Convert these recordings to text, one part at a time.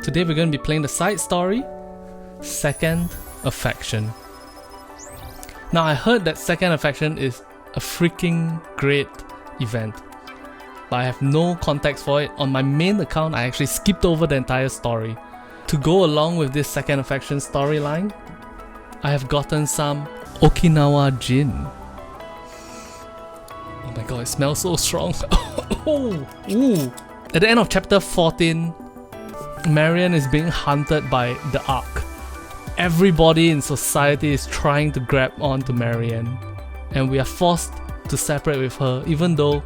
Today we're going to be playing the side story, Second Affection. Now I heard that Second Affection is a freaking great event, but I have no context for it. On my main account I actually skipped over the entire story. To go along with this Second Affection storyline, I have gotten some Okinawa gin. Oh my god, it smells so strong. Oh, ooh. At the end of chapter 14, Marian is being hunted by the Ark. Everybody in society is trying to grab onto Marian, and we are forced to separate with her, even though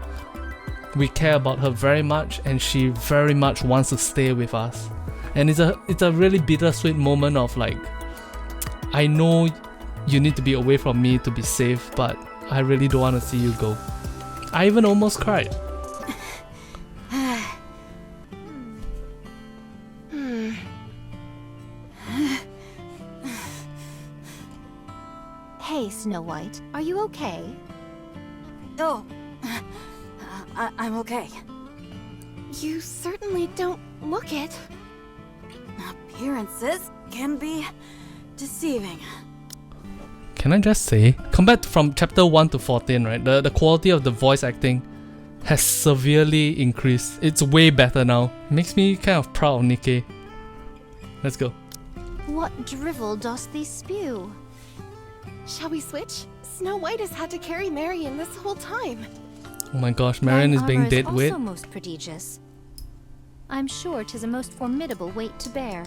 we care about her very much and she very much wants to stay with us. And it's a really bittersweet moment of like, I know you need to be away from me to be safe, but I really don't want to see you go. I even almost cried. Hey, Snow White, are you okay? Oh, I'm okay. You certainly don't look it. Appearances can be deceiving. Can I just say, compared from chapter 1 to 14, right, the quality of the voice acting has severely increased. It's way better now. It makes me kind of proud of Nikke. Let's go. What drivel dost thee spew? Shall we switch? Snow White has had to carry Marian this whole time. Oh my gosh, Marian is being dead weight. Also most prodigious. I'm sure 'tis a most formidable weight to bear.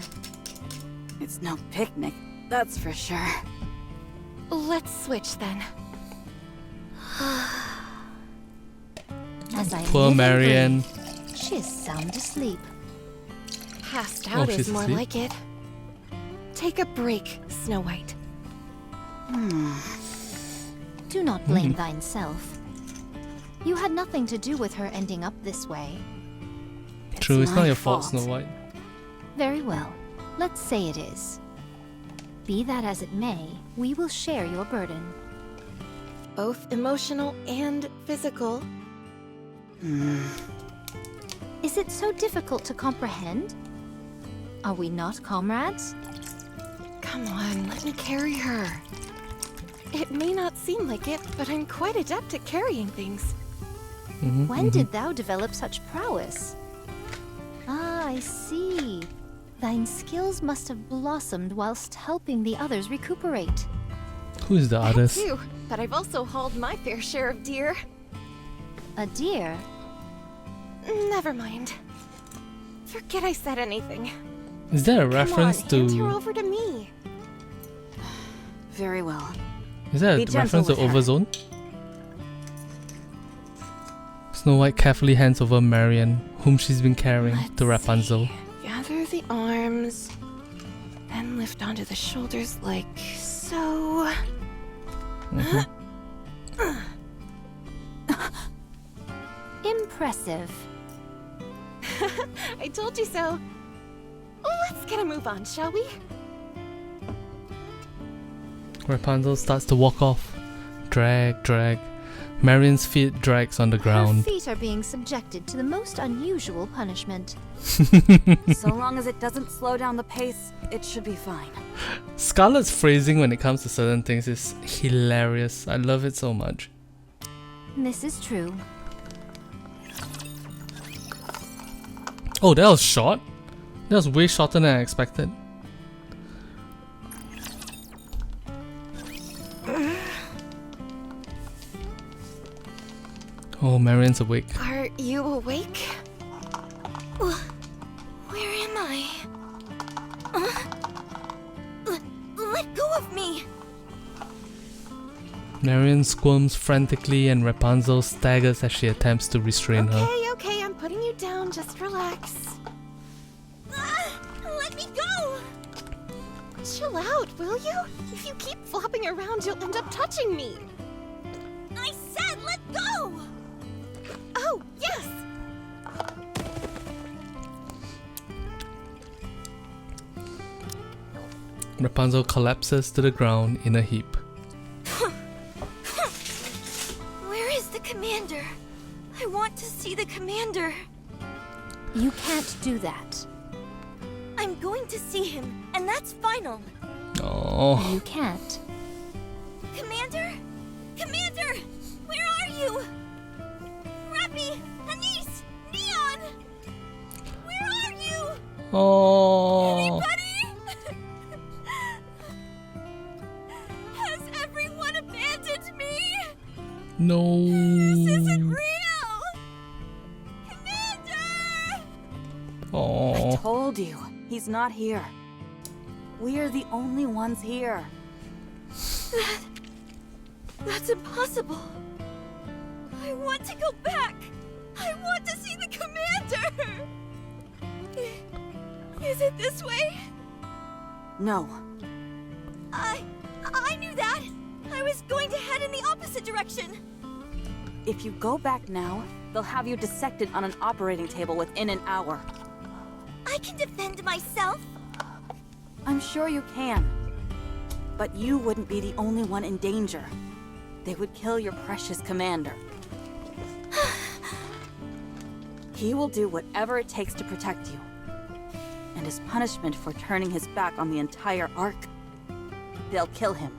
It's no picnic, that's for sure. Let's switch then. As I Poor live and Marian. breathe, she is sound asleep. Passed out she's is more asleep. like it. Take a break, Snow White. Do not blame thyself. You had nothing to do with her ending up this way. True, it's not my your fault, fault. Snow White. Very well. Let's say it is. Be that as it may, we will share your burden. Both emotional and physical. Is it so difficult to comprehend? Are we not comrades? Come on, let me carry her. It may not seem like it, but I'm quite adept at carrying things. When did thou develop such prowess? Ah, I see. Thine skills must have blossomed whilst helping the others recuperate. Who is the That others? too, but I've also hauled my fair share of deer. A deer? Never mind. Forget I said anything. Is there a Come reference on, hand her to... over to me. Very well. Is there a Be gentle reference to with her. Overzone? Snow White carefully hands over Marian, whom she's been carrying, to Let's Rapunzel. see. Gather the arms, then lift onto the shoulders like so. Impressive. I told you so. Let's get a move on, shall we? Rapunzel starts to walk off. Drag, drag. Marian's feet drags on the Her ground. feet are being subjected to the most unusual punishment. So long as it doesn't slow down the pace, it should be fine. Scarlett's phrasing when it comes to certain things is hilarious. I love it so much. This is true. Oh, that was short? That was way shorter than I expected. Oh, Marian's awake. Are you awake? Where am I? Let go of me! Marian squirms frantically and Rapunzel staggers as she attempts to restrain her. Okay, I'm putting you down. Just relax. Let me go! Chill out, will you? If you keep flopping around, you'll end up touching me. I said let go! Oh, yes! Rapunzel collapses to the ground in a heap. Where is the commander? I want to see the commander. You can't do that. I I'm going to see him, and that's final. Oh. You can't. Commander? Commander! Where are you? Rappy! Anise! Neon! Where are you? Oh. Anybody? Has everyone abandoned me? No. This isn't real! Commander! Oh. I told you, he's not here. We're the only ones here. That's impossible. I want to go back. I want to see the commander. Is it this way? No. I knew that. I was going to head in the opposite direction. If you go back now, they'll have you dissected on an operating table within an hour. I can defend myself. I'm sure you can. But you wouldn't be the only one in danger. They would kill your precious commander. He will do whatever it takes to protect you. And as punishment for turning his back on the entire Ark, they'll kill him.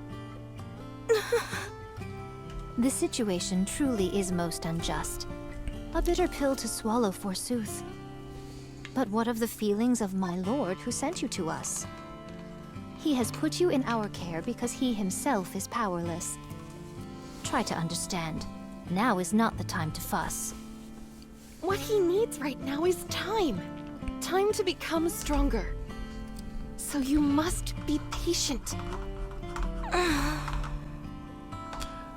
The situation truly is most unjust. A bitter pill to swallow, forsooth. But what of the feelings of my lord who sent you to us? He has put you in our care because he himself is powerless. Try to understand. Now is not the time to fuss. What he needs right now is time. Time to become stronger. So you must be patient.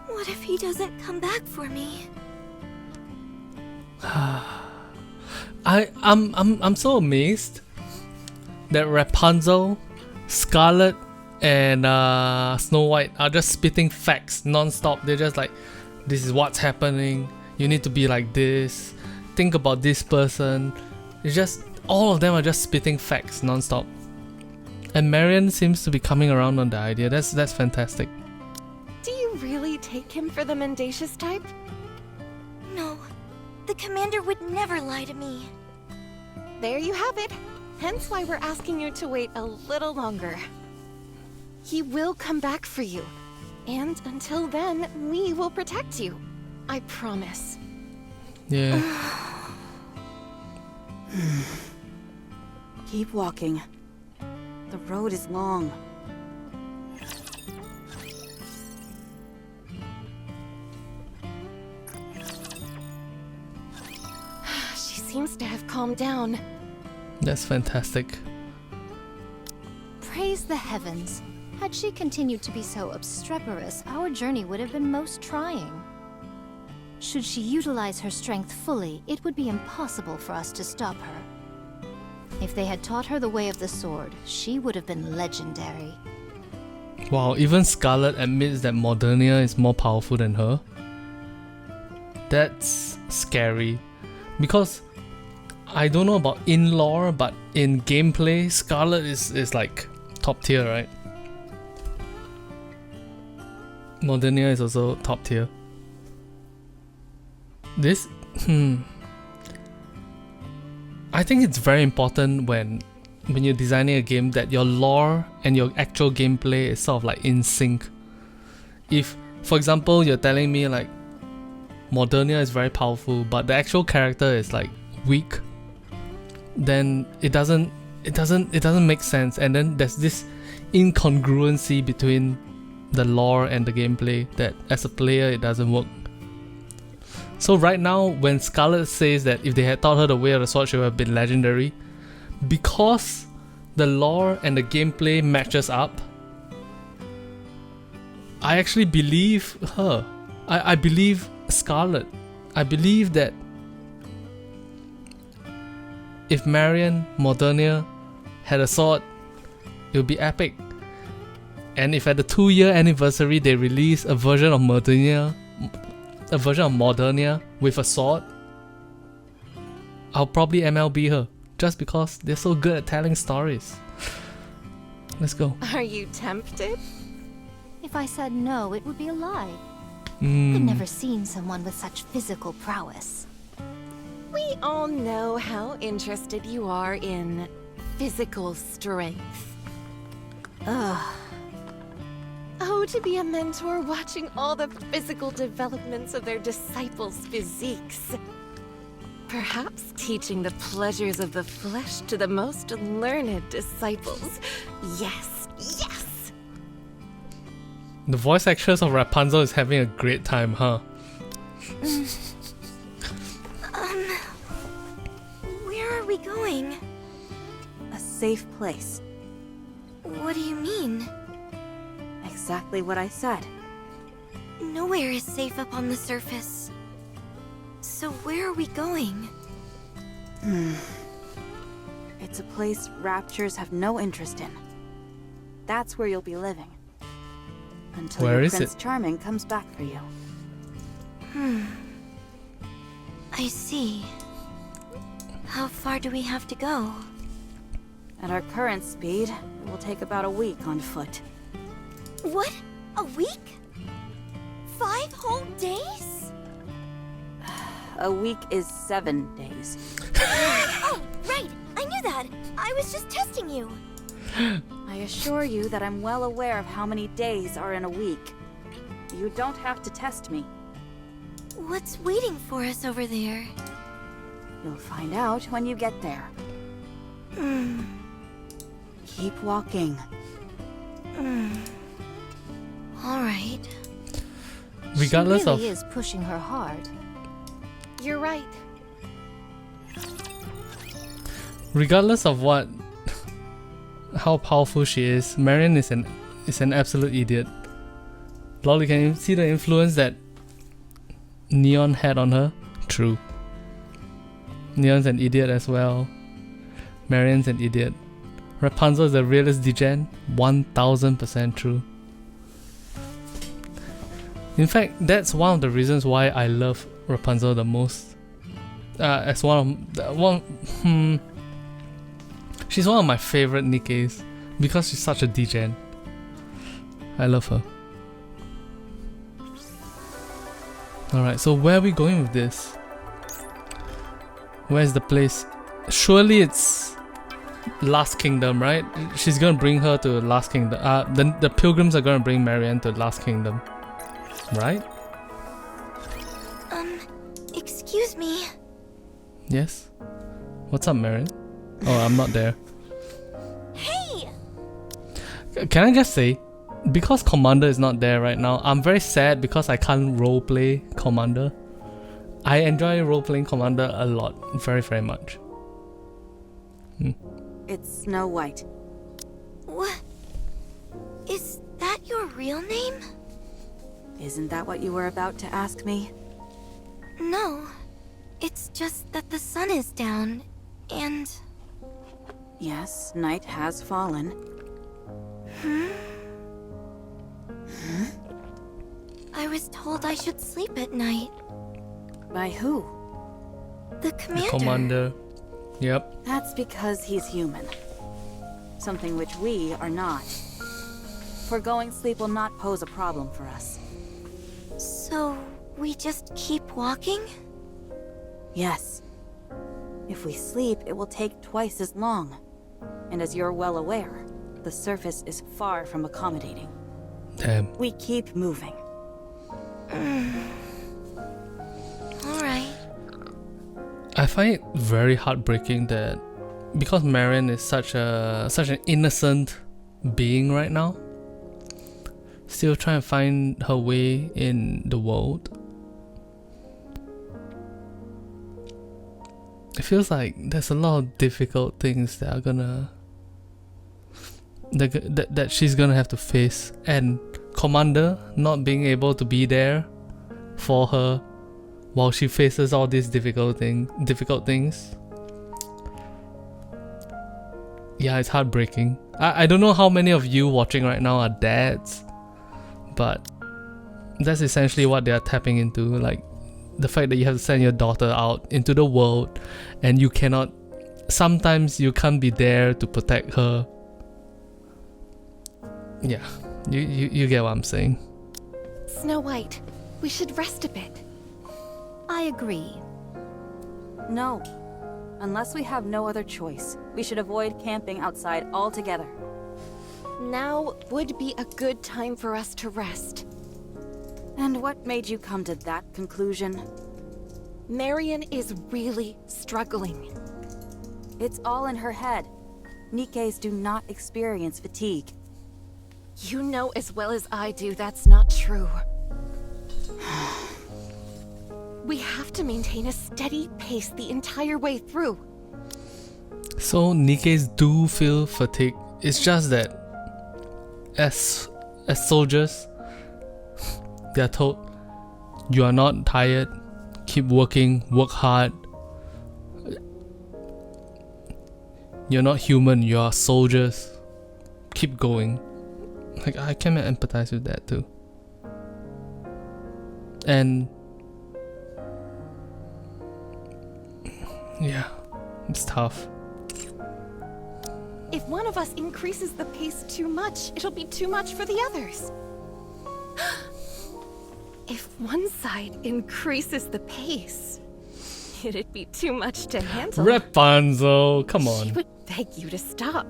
What if he doesn't come back for me? I'm so amazed that Rapunzel, Scarlet, and Snow White are just spitting facts non-stop. They're just like, this is what's happening, you need to be like this, think about this person. It's just, all of them are just spitting facts non-stop. And Marian seems to be coming around on the idea. That's fantastic. Do you really take him for the mendacious type? No. The commander would never lie to me. There you have it. Hence why we're asking you to wait a little longer. He will come back for you. And until then, we will protect you. I promise. Yeah. Keep walking. The road is long. She seems to have calmed down. That's fantastic. Praise the heavens. Had she continued to be so obstreperous, our journey would have been most trying. Should she utilize her strength fully, it would be impossible for us to stop her. If they had taught her the way of the sword, she would have been legendary. Wow, even Scarlet admits that Modernia is more powerful than her. That's scary. Because I don't know about in lore, but in gameplay, Scarlet is like top tier, right? Modernia is also top tier. This, I think it's very important when you're designing a game that your lore and your actual gameplay is sort of like in sync. If, for example, you're telling me like Modernia is very powerful, but the actual character is like weak, then it doesn't make sense, and then there's this incongruency between the lore and the gameplay that as a player it doesn't work. So right now, when Scarlet says that if they had taught her the way of the sword, she would have been legendary, because the lore and the gameplay matches up, I actually believe her. I believe Scarlet. I believe that if Marian, Modernia had a sword, it would be epic. And if at the 2-year anniversary they release a version of Modernia with a sword, I'll probably MLB her, just because they're so good at telling stories. Let's go. Are you tempted? If I said no, it would be a lie. I've Mm. never seen someone with such physical prowess. We all know how interested you are in physical strength. Ugh. Oh, to be a mentor watching all the physical developments of their disciples' physiques. Perhaps teaching the pleasures of the flesh to the most learned disciples. Yes, yes! The voice actress of Rapunzel is having a great time, huh? Where are we going? A safe place. What do you mean? Exactly what I said. Nowhere is safe up on the surface. So where are we going? It's a place Raptures have no interest in. That's where you'll be living. Until Where your is Prince it? Charming comes back for you. I see. How far do we have to go? At our current speed, it will take about a week on foot. What? A week? 5 whole days? A week is 7 days. Oh, right! I knew that! I was just testing you! I assure you that I'm well aware of how many days are in a week. You don't have to test me. What's waiting for us over there? You'll find out when you get there. Keep walking. Alright. Regardless she of really is pushing her hard. You're right. regardless of how powerful she is, Marian is an absolute idiot. Lol, can you see the influence that Neon had on her? True. Neon's an idiot as well. Marian's an idiot. Rapunzel is the realist degen. 1000% true. In fact, that's one of the reasons why I love Rapunzel the most. As she's one of my favorite Nikkes because she's such a degen. I love her. Alright, so where are we going with this? Where's the place? Surely it's Last Kingdom, right? She's gonna bring her to Last Kingdom. The pilgrims are gonna bring Marian to Last Kingdom, right? Excuse me. Yes? What's up, Marian? Oh, I'm not there. Hey! Can I just say, because Commander is not there right now, I'm very sad because I can't roleplay Commander. I enjoy roleplaying Commander a lot, very, very much. It's Snow White. What? Is that your real name? Isn't that what you were about to ask me? No. It's just that the sun is down, and... Yes, night has fallen. I was told I should sleep at night. By who? The commander. The Commander. Yep. That's because he's human. Something which we are not. Foregoing sleep will not pose a problem for us. So, we just keep walking? Yes. If we sleep, it will take twice as long. And as you're well aware, the surface is far from accommodating. Damn. We keep moving. Alright. I find it very heartbreaking that because Marian is such an innocent being right now, still trying to find her way in the world. It feels like there's a lot of difficult things that are gonna that she's gonna have to face, and Commander not being able to be there for her while she faces all these difficult things. Yeah, it's heartbreaking. I don't know how many of you watching right now are dads, but that's essentially what they are tapping into, like the fact that you have to send your daughter out into the world and sometimes you can't be there to protect her. Yeah, you get what I'm saying. Snow White, we should rest a bit. I agree. No. Unless we have no other choice, we should avoid camping outside altogether. Now would be a good time for us to rest. And what made you come to that conclusion? Marian is really struggling. It's all in her head. Nikkes do not experience fatigue. You know as well as I do that's not true. We have to maintain a steady pace the entire way through. So Nikkes do feel fatigue. It's just that as soldiers, they are told, you are not tired, keep working, work hard. You're not human, you are soldiers. Keep going. Like, I can empathize with that too. And yeah, it's tough. If one of us increases the pace too much, it'll be too much for the others. If one side increases the pace, it'd be too much to handle. Rapunzel, come She on. would beg you to stop.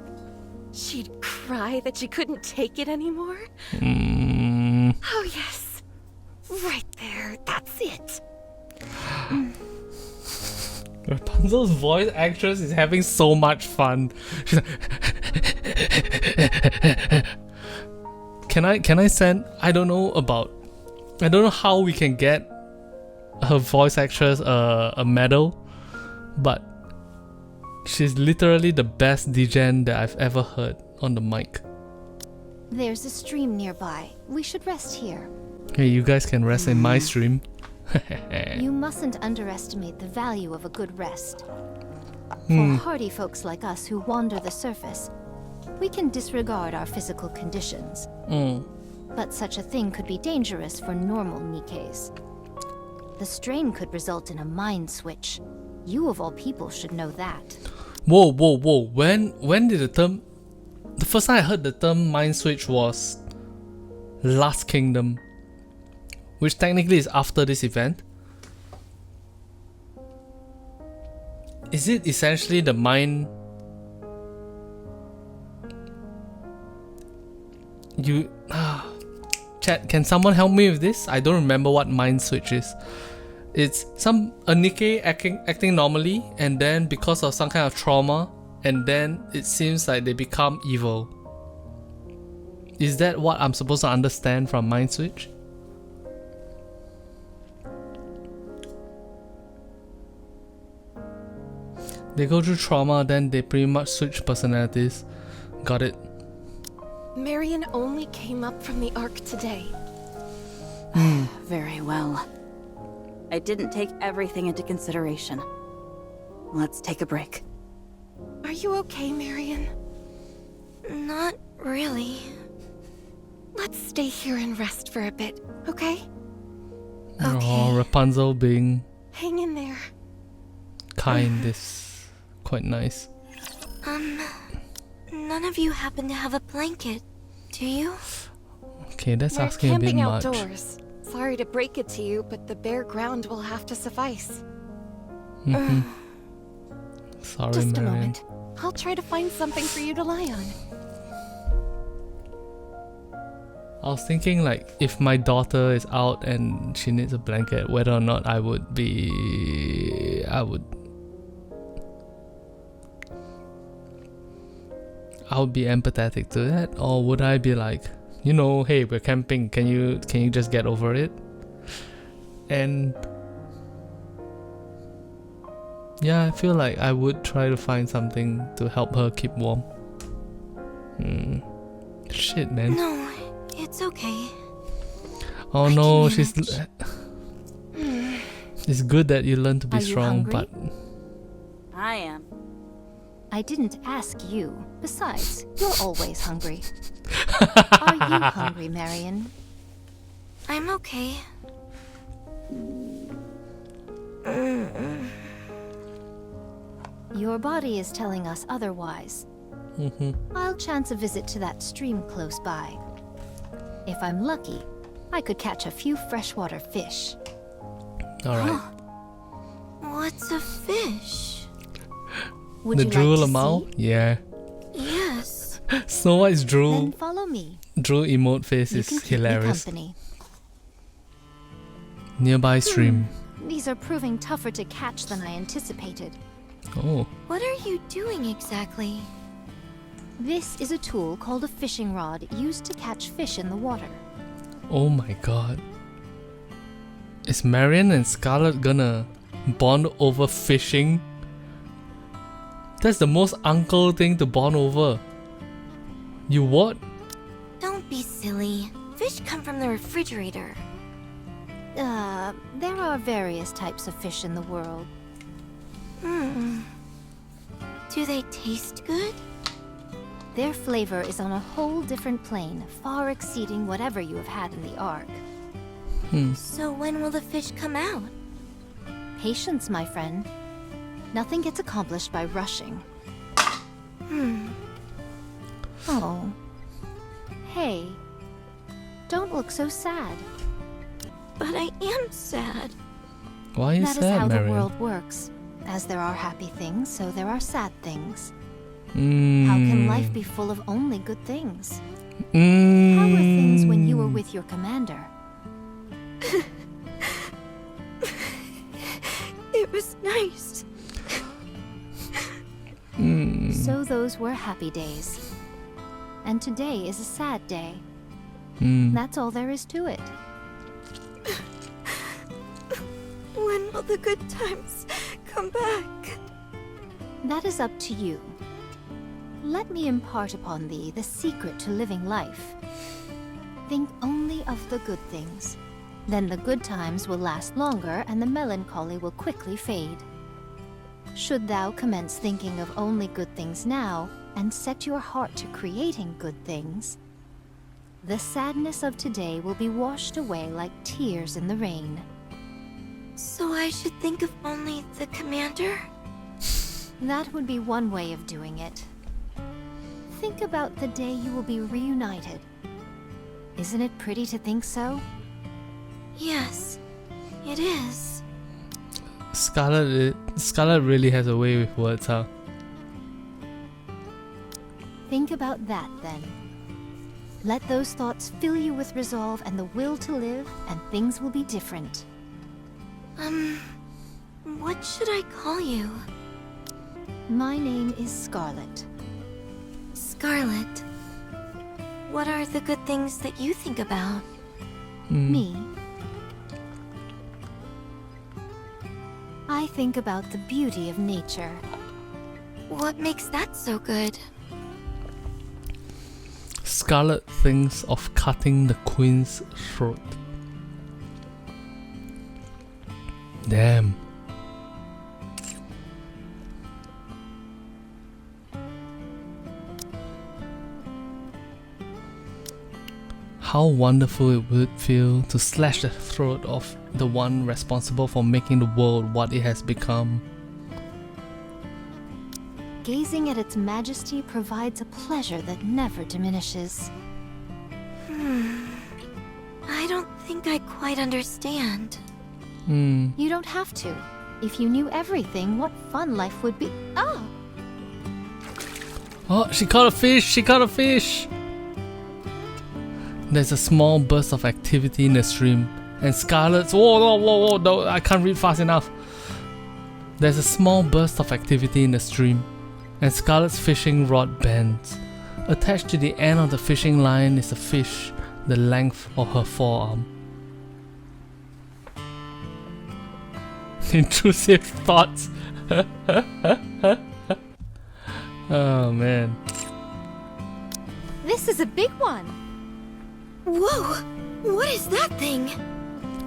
She'd cry that she couldn't take it anymore. Oh yes, right there, that's it. Rapunzel's voice actress is having so much fun. She's like, Can I send? I don't know how we can get her voice actress a medal, but she's literally the best degen that I've ever heard on the mic. There's a stream nearby. We should rest here. Hey, you guys can rest in my stream. You mustn't underestimate the value of a good rest. For hardy folks like us who wander the surface, we can disregard our physical conditions. But such a thing could be dangerous for normal Nikkes. The strain could result in a mind switch. You of all people should know that. Whoa. When did the term... The first time I heard the term mind switch was Last Kingdom, which technically is after this event. Is it essentially the mind... Chat, can someone help me with this? I don't remember what mind switch is. It's a Nikke acting normally, and then because of some kind of trauma, and then it seems like they become evil. Is that what I'm supposed to understand from mind switch? They go through trauma, then they pretty much switch personalities. Got it. Marian only came up from the Ark today. Very well. I didn't take everything into consideration. Let's take a break. Are you okay, Marian? Not really. Let's stay here and rest for a bit, okay? Oh, Rapunzel being Hang in there. kind is quite nice. None of you happen to have a blanket, do you? Okay, that's We're asking a bit camping much. outdoors. Sorry to break it to you, but the bare ground will have to suffice. Sorry, Just a Marian. moment. I'll try to find something for you to lie on. I was thinking, like, if my daughter is out and she needs a blanket, whether or not I would be empathetic to that, or would I be like, you know, hey, we're camping, can you just get over it? And yeah, I feel like I would try to find something to help her keep warm. Shit, man. No, it's okay. Oh I no, can she's... It's good that you learn to be Are you strong, hungry? but... I am. I didn't ask you. Besides, you're always hungry. Are you hungry, Marian? I'm okay. Your body is telling us otherwise. I'll chance a visit to that stream close by. If I'm lucky, I could catch a few freshwater fish. Alright. What's a fish? Would The you drool like to amount? see? Yeah. Yes. Snow White's drool Then follow me. drool emote face You is can keep me hilarious. company. Nearby stream. These are proving tougher to catch than I anticipated. Oh. What are you doing exactly? This is a tool called a fishing rod used to catch fish in the water. Oh my god. Is Marian and Scarlet gonna bond over fishing? That's the most uncle thing to bond over. You what? Don't be silly. Fish come from the refrigerator. There are various types of fish in the world. Do they taste good? Their flavor is on a whole different plane, far exceeding whatever you have had in the Ark. So when will the fish come out? Patience, my friend. Nothing gets accomplished by rushing. Oh. Hey. Don't look so sad. But I am sad. Why are you That is sad, how Marian? the world works. As there are happy things, so there are sad things. Mm. How can life be full of only good things? How were things when you were with your commander? It was nice. So those were happy days. And today is a sad day. That's all there is to it. When will the good times come back? That is up to you. Let me impart upon thee the secret to living life. Think only of the good things. Then the good times will last longer and the melancholy will quickly fade. Should thou commence thinking of only good things now, and set your heart to creating good things, the sadness of today will be washed away like tears in the rain. So I should think of only the commander? That would be one way of doing it. Think about the day you will be reunited. Isn't it pretty to think so? Yes, it is. Scarlet really has a way with words, huh? Think about that then. Let those thoughts fill you with resolve and the will to live, and things will be different. What should I call you? My name is Scarlet. Scarlet. What are the good things that you think about? Me. I think about the beauty of nature. What makes that so good? Scarlet thinks of cutting the queen's throat. Damn. How wonderful it would feel to slash the throat of the one responsible for making the world what it has become. Gazing at its majesty provides a pleasure that never diminishes. I don't think I quite understand. You don't have to. If you knew everything, what fun life would be. Oh! Oh, she caught a fish! She caught a fish! There's a small burst of activity in the stream, and Scarlet's. Whoa, no, I can't read fast enough. There's a small burst of activity in the stream, and Scarlet's fishing rod bends. Attached to the end of the fishing line is a fish, the length of her forearm. Intrusive thoughts. Oh man. This is a big one! Whoa! What is that thing?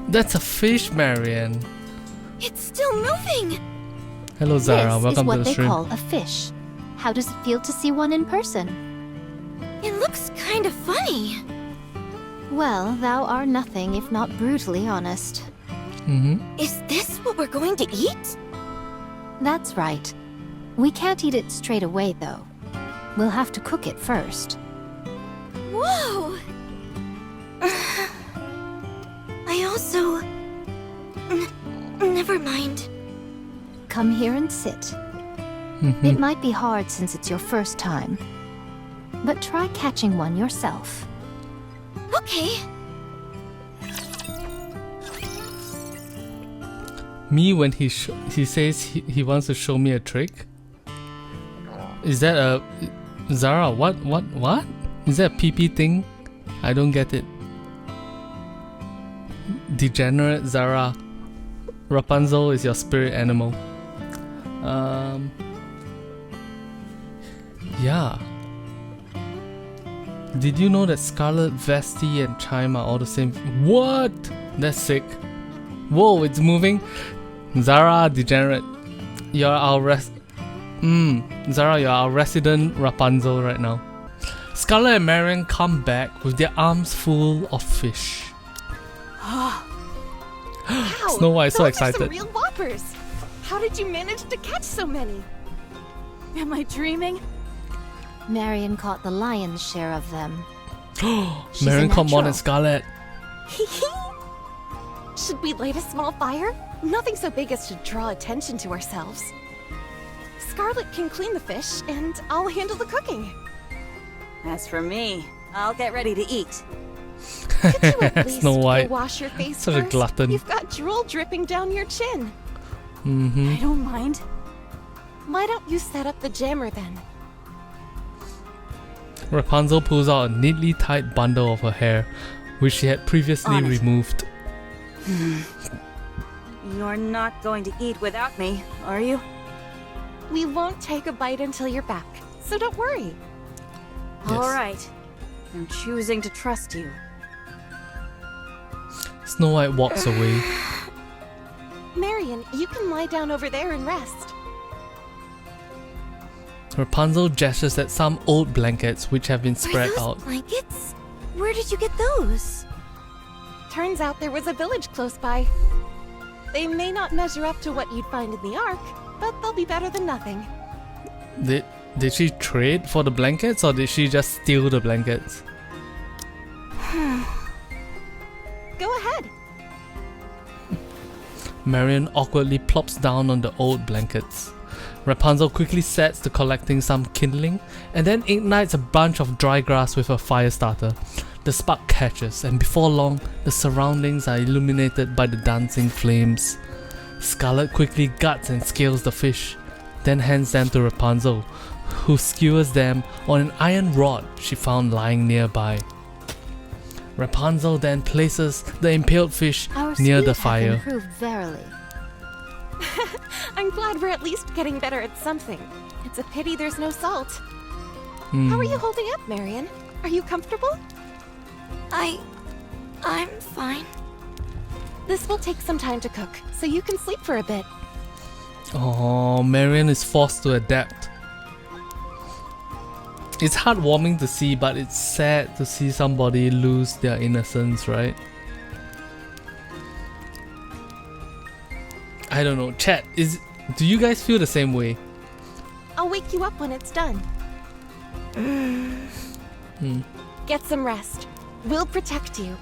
That's a fish, Marian. It's still moving! Hello Zara, This is welcome to what the they stream. call a fish. How does it feel to see one in person? It looks kind of funny. Well, thou art nothing if not brutally honest. Is this what we're going to eat? That's right. We can't eat it straight away, though. We'll have to cook it first. Whoa! I also... Never mind. Come here and sit. It might be hard since it's your first time, but try catching one yourself. Okay. Me when he says he wants to show me a trick. Is that a Zara? What? Is that a PP thing? I don't get it. Degenerate Zara. Rapunzel is your spirit animal. Yeah. Did you know that Scarlet, Vesti, and Chime are all the same? What? That's sick. Whoa, it's moving. Zara, degenerate. You're our Zara, you're our resident Rapunzel right now. Scarlet and Marian come back with their arms full of fish. Wow, Snow White so those are excited. some real whoppers. How did you manage to catch so many? Am I dreaming? Marian caught the lion's share of them. She's Marian a caught more than natural. Scarlet. Should we light a small fire? Nothing so big as to draw attention to ourselves. Scarlet can clean the fish, and I'll handle the cooking. As for me, I'll get ready to eat. Could you at least Snow White. go wash your face Such a first? glutton. You've got drool dripping down your chin. I don't mind. Why don't you set up the jammer then? Rapunzel pulls out a neatly tied bundle of her hair, which she had previously On it. removed. You're not going to eat without me, are you? We won't take a bite until you're back, so don't worry. Yes. All right. I'm choosing to trust you. Snow White walks away. Marian, you can lie down over there and rest. Rapunzel gestures at some old blankets which have been spread Are those out. blankets? Where did you get those? Turns out there was a village close by. They may not measure up to what you'd find in the Ark, but they'll be better than nothing. Did she trade for the blankets or did she just steal the blankets? Go ahead. Marian awkwardly plops down on the old blankets. Rapunzel quickly sets to collecting some kindling and then ignites a bunch of dry grass with a fire starter. The spark catches, and before long, the surroundings are illuminated by the dancing flames. Scarlet quickly guts and scales the fish, then hands them to Rapunzel, who skewers them on an iron rod she found lying nearby. Rapunzel then places the impaled fish Our near speed the hath fire. improved verily. I'm glad we're at least getting better at something. It's a pity there's no salt. How are you holding up, Marian? Are you comfortable? I'm fine. This will take some time to cook, so you can sleep for a bit. Oh, Marian is forced to adapt. It's heartwarming to see, but it's sad to see somebody lose their innocence, right? I don't know. Chat, do you guys feel the same way? I'll wake you up when it's done. Get some rest. We'll protect you.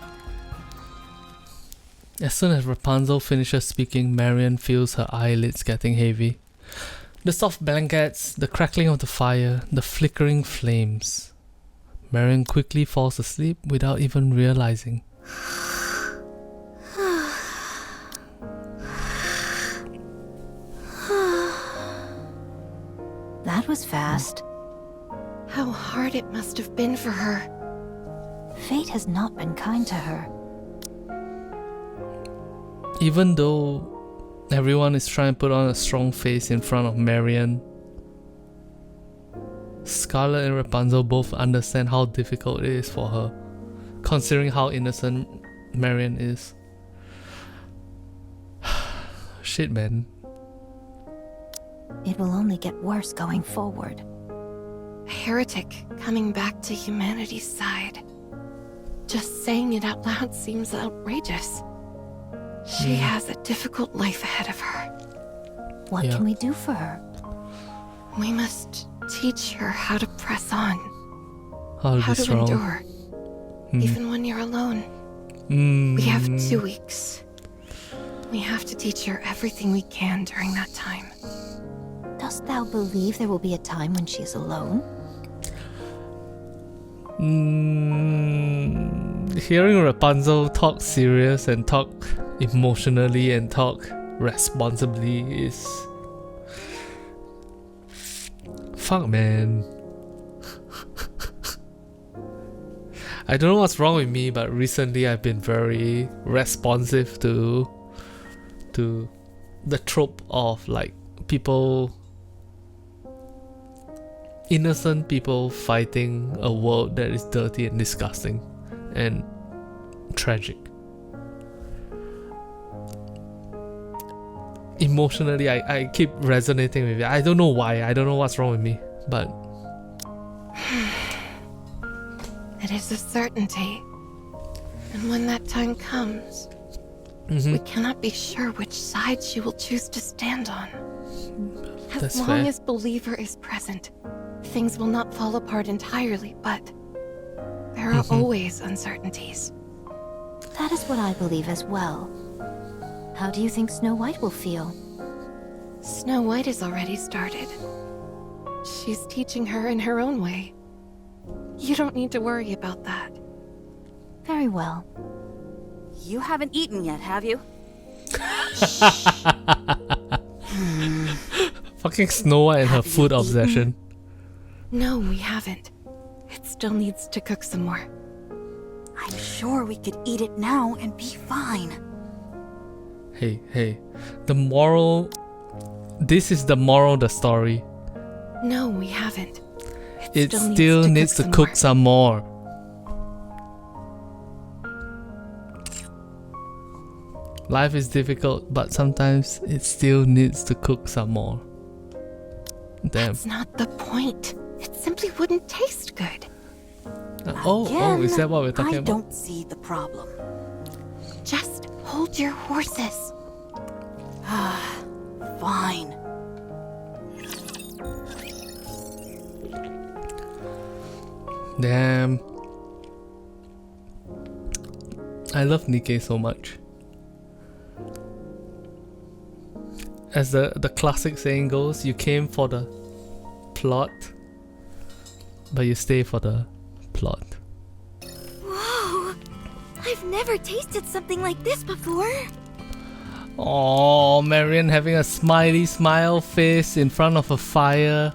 As soon as Rapunzel finishes speaking, Marian feels her eyelids getting heavy. The soft blankets, the crackling of the fire, the flickering flames. Marian quickly falls asleep without even realizing. That was fast. How hard it must have been for her. Fate has not been kind to her. Even though everyone is trying to put on a strong face in front of Marian, Scarlet and Rapunzel both understand how difficult it is for her, considering how innocent Marian is. Shit, man. It will only get worse going forward. A heretic coming back to humanity's side. Just saying it out loud seems outrageous. She has a difficult life ahead of her. What Yeah. can we do for her? We must teach her how to press on, How to how be to strong. endure, even when you're alone. Mm. We have 2 weeks. We have to teach her everything we can during that time. Does Dost thou believe there will be a time when she is alone? Hearing Rapunzel talk serious and talk emotionally and talk responsibly is... Fuck, man. I don't know what's wrong with me, but recently I've been very responsive to the trope of like people, innocent people fighting a world that is dirty and disgusting and tragic. Emotionally, I keep resonating with it. I don't know why. I don't know what's wrong with me, but It is a certainty. And when that time comes, we cannot be sure which side she will choose to stand on. As That's long fair. as Believer is present, things will not fall apart entirely, but there are always uncertainties. That is what I believe as well. How do you think Snow White will feel? Snow White has already started. She's teaching her in her own way. You don't need to worry about that. Very well. You haven't eaten yet, have you? fucking Snow White and her food obsession. No, we haven't. It still needs to cook some more. I'm sure we could eat it now and be fine. Hey, the moral. This is the moral of the story. No, we haven't. It still needs to cook some more. Life is difficult, but sometimes it still needs to cook some more. Damn. That's not the point. It simply wouldn't taste good. Oh, is that what we're talking I about? don't see the problem. Just hold your horses. Fine. Damn. I love Nikke so much. As the classic saying goes, you came for the plot, but you stay for the plot. Whoa! I've never tasted something like this before. Oh, Marian having a smiley smile face in front of a fire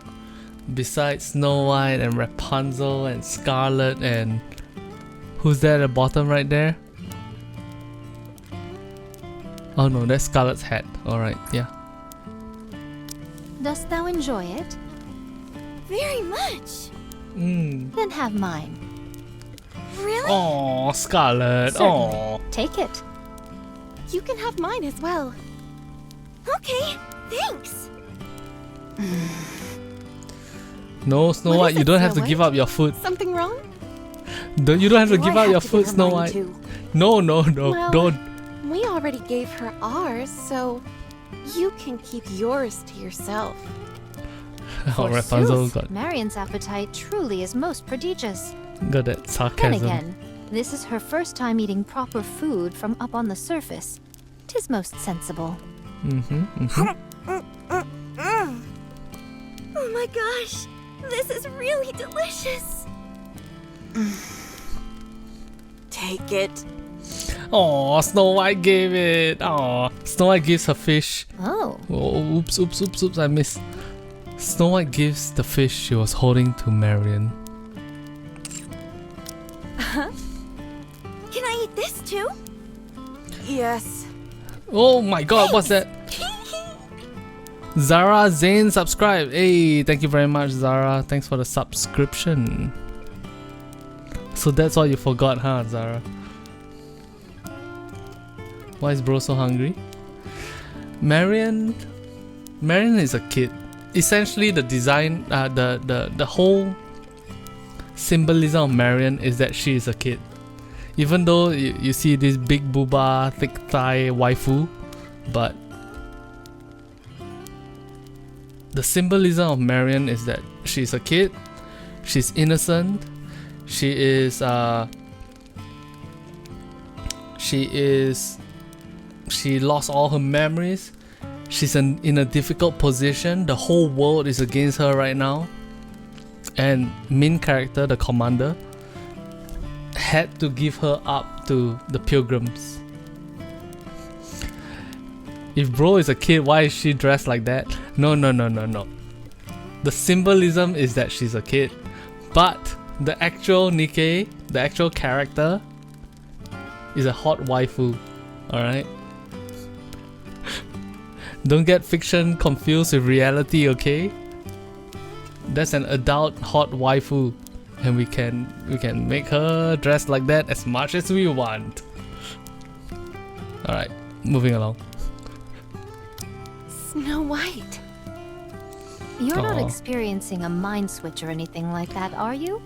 beside Snow White and Rapunzel and Scarlet and who's there at the bottom right there? Oh no, that's Scarlet's hat. Alright, yeah. Dost thou enjoy it? Very much. Then have mine. Really? Oh, Scarlet. Certainly. Oh. Take it. You can have mine as well. Okay, thanks. No, Snow What White, is you it, don't have to Snow give White? up your food. Something wrong? You don't have to Do give I up your have to food, give her Snow mine White. too? No, Well, don't. We already gave her ours, so you can keep yours to yourself. Oh, Rapunzel Forsooth, Marian's appetite truly is most prodigious. got that Then sarcasm. again, this is her first time eating proper food from up on the surface. 'Tis most sensible. Oh my gosh, this is really delicious. Take it. Oh, Snow White gave it. Oh, Snow White gives her fish. Oh, Oh, oops, I missed. Snow White gives the fish she was holding to Marian. Can I eat this too? Yes. Oh my god, what's that? Zara Zane subscribed. Hey, thank you very much, Zara. Thanks for the subscription. So that's all you forgot, huh, Zara? Why is bro so hungry? Marian is a kid. Essentially, the design, the whole symbolism of Marian is that she is a kid. Even though you see this big booba, thick thigh waifu, but the symbolism of Marian is that she's a kid, she's innocent, she lost all her memories, she's in a difficult position. The whole world is against her right now. And main character, the commander, had to give her up to the pilgrims. If bro is a kid, why is she dressed like that? No. The symbolism is that she's a kid. But the actual Nikke, the actual character, is a hot waifu. Alright? Don't get fiction confused with reality, okay? That's an adult hot waifu. And we can make her dress like that as much as we want. Alright, moving along. Snow White. You're not Aw. experiencing a mind switch or anything like that, are you?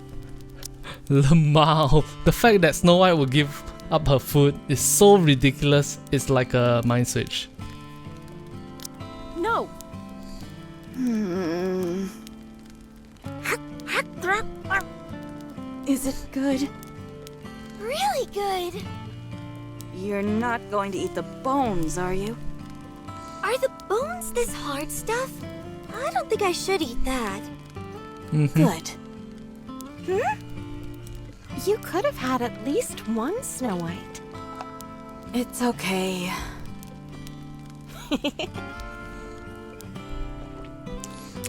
Lamau. The fact that Snow White will give up her food is so ridiculous. It's like a mind switch. No. Is it good? Really good. You're not going to eat the bones, are you? Are the bones this hard stuff? I don't think I should eat that. Good. You could have had at least one Snow White. It's okay.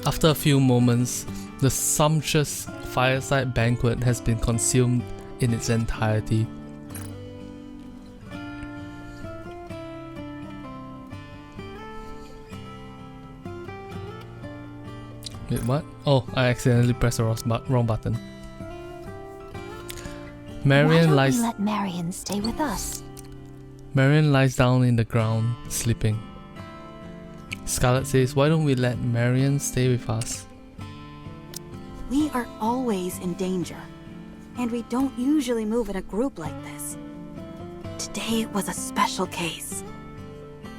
After a few moments, the sumptuous fireside banquet has been consumed in its entirety. Wait, what? Oh, I accidentally pressed the wrong button. Why Marian don't lies we let Marian stay with us? Marian lies down in the ground, sleeping. Scarlet says, why don't we let Marian stay with us? We are always in danger, and we don't usually move in a group like this. Today was a special case.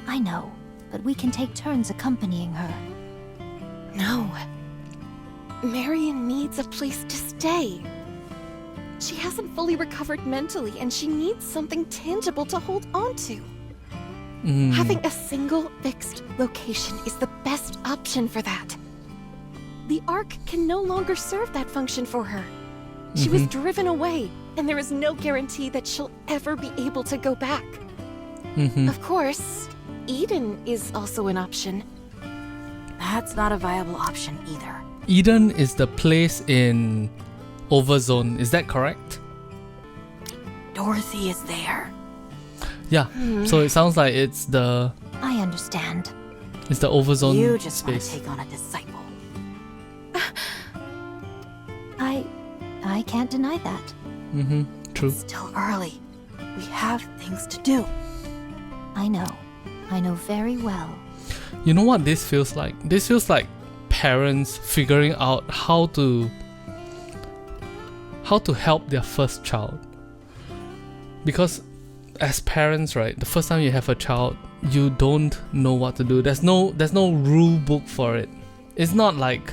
I know, but we can take turns accompanying her. No. Marian needs a place to stay. She hasn't fully recovered mentally, and she needs something tangible to hold on to. Having a single fixed location is the best option for that. The Ark can no longer serve that function for her. She was driven away, and there is no guarantee that she'll ever be able to go back. Of course, Eden is also an option. That's not a viable option either. Eden is the place in Overzone, is that correct? Dorothy is there. Yeah, so it sounds like it's the I understand. Overzone You just want to space. take on a disciple. I can't deny that. True. Still early. We have things to do. I know. I know very well. You know what this feels like? This feels like parents figuring out how to help their first child. Because as parents, right, the first time you have a child, you don't know what to do. There's no rule book for it. It's not like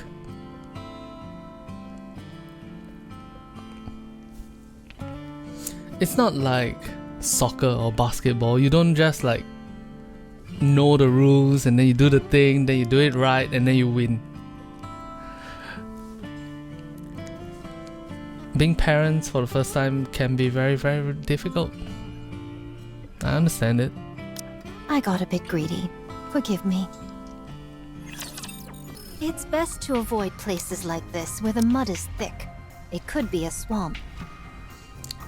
soccer or basketball. You don't just like know the rules and then you do the thing, then you do it right and then you win. Being parents for the first time can be very, very difficult. I understand it. I got a bit greedy. Forgive me. It's best to avoid places like this where the mud is thick. It could be a swamp.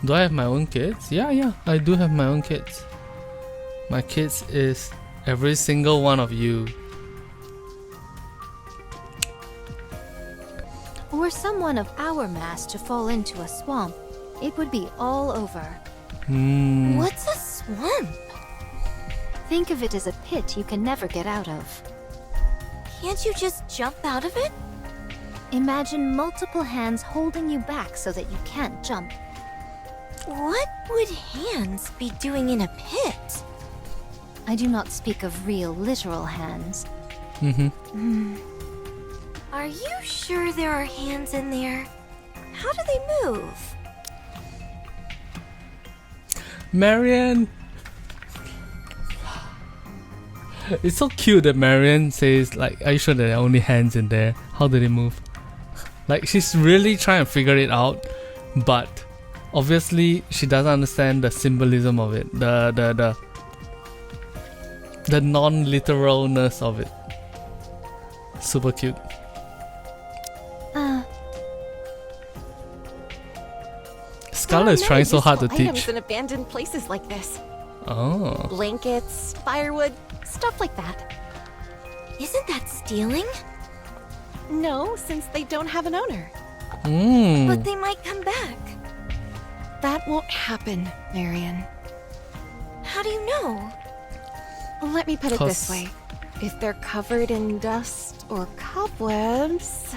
Do I have my own kids? Yeah, I do have my own kids. My kids is every single one of you. Were someone of our mass to fall into a swamp, it would be all over. What's a swamp? Think of it as a pit you can never get out of. Can't you just jump out of it? Imagine multiple hands holding you back so that you can't jump. What would hands be doing in a pit? I do not speak of real, literal hands. Are you sure there are hands in there? How do they move? Marian! It's so cute that Marian says, like, are you sure there are only hands in there? How do they move? Like, she's really trying to figure it out, but obviously she doesn't understand the symbolism of it, the non-literalness of it. Super cute. Scarlet is trying so hard to items teach. in abandoned places like this. Oh. Blankets, firewood, stuff like that. Isn't that stealing? No, since they don't have an owner. But they might come back. That won't happen, Marian. How do you know? Let me put it this 'Cause- way. If they're covered in dust or cobwebs...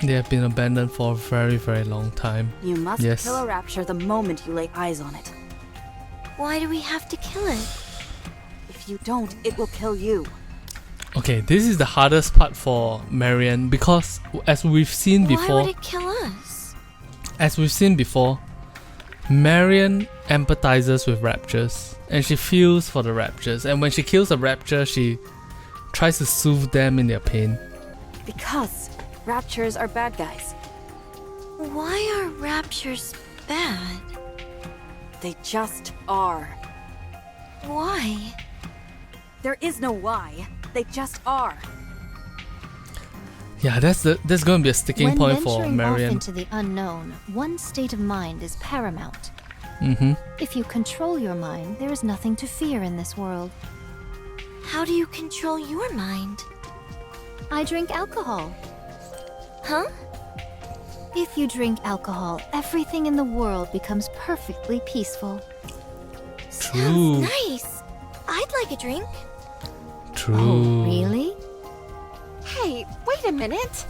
They have been abandoned for a very, very long time. You must Yes. kill a rapture the moment you lay eyes on it. Why do we have to kill it? If you don't, it will kill you. Okay, this is the hardest part for Marian because as we've seen Why before, would it kill us? Marian empathizes with Raptures and she feels for the Raptures, and when she kills a Rapture, she tries to soothe them in their pain. Because raptures are bad guys. Why are raptures bad? They just are. Why? There is no why. They just are. Yeah, that's going to be a sticking When point for venturing off Marian. into the unknown, one state of mind is paramount. Mm-hmm. If you control your mind, there is nothing to fear in this world. How do you control your mind? I drink alcohol. Huh? If you drink alcohol, everything in the world becomes perfectly peaceful. True. Sounds nice. I'd like a drink. True. Oh, really? Hey, wait a minute!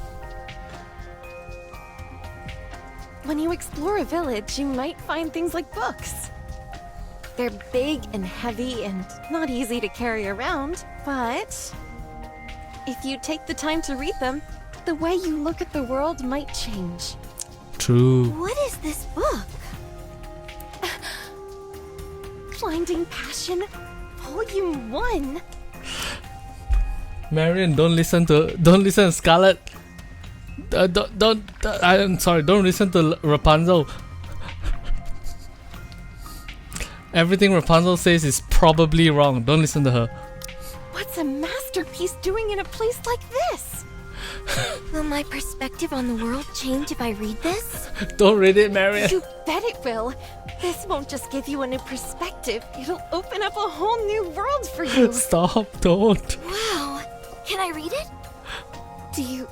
When you explore a village, you might find things like books. They're big and heavy and not easy to carry around, but if you take the time to read them, the way you look at the world might change. True. What is this book? Blinding Passion, Volume 1. Marian, don't listen to Scarlet. I'm sorry, don't listen to Rapunzel. Everything Rapunzel says is probably wrong. Don't listen to her. What's a masterpiece doing in a place like this? Will my perspective on the world change if I read this? Don't read it, Marian. You bet it will. This won't just give you a new perspective, it'll open up a whole new world for you. Stop, don't. Wow. Can I read it? Do you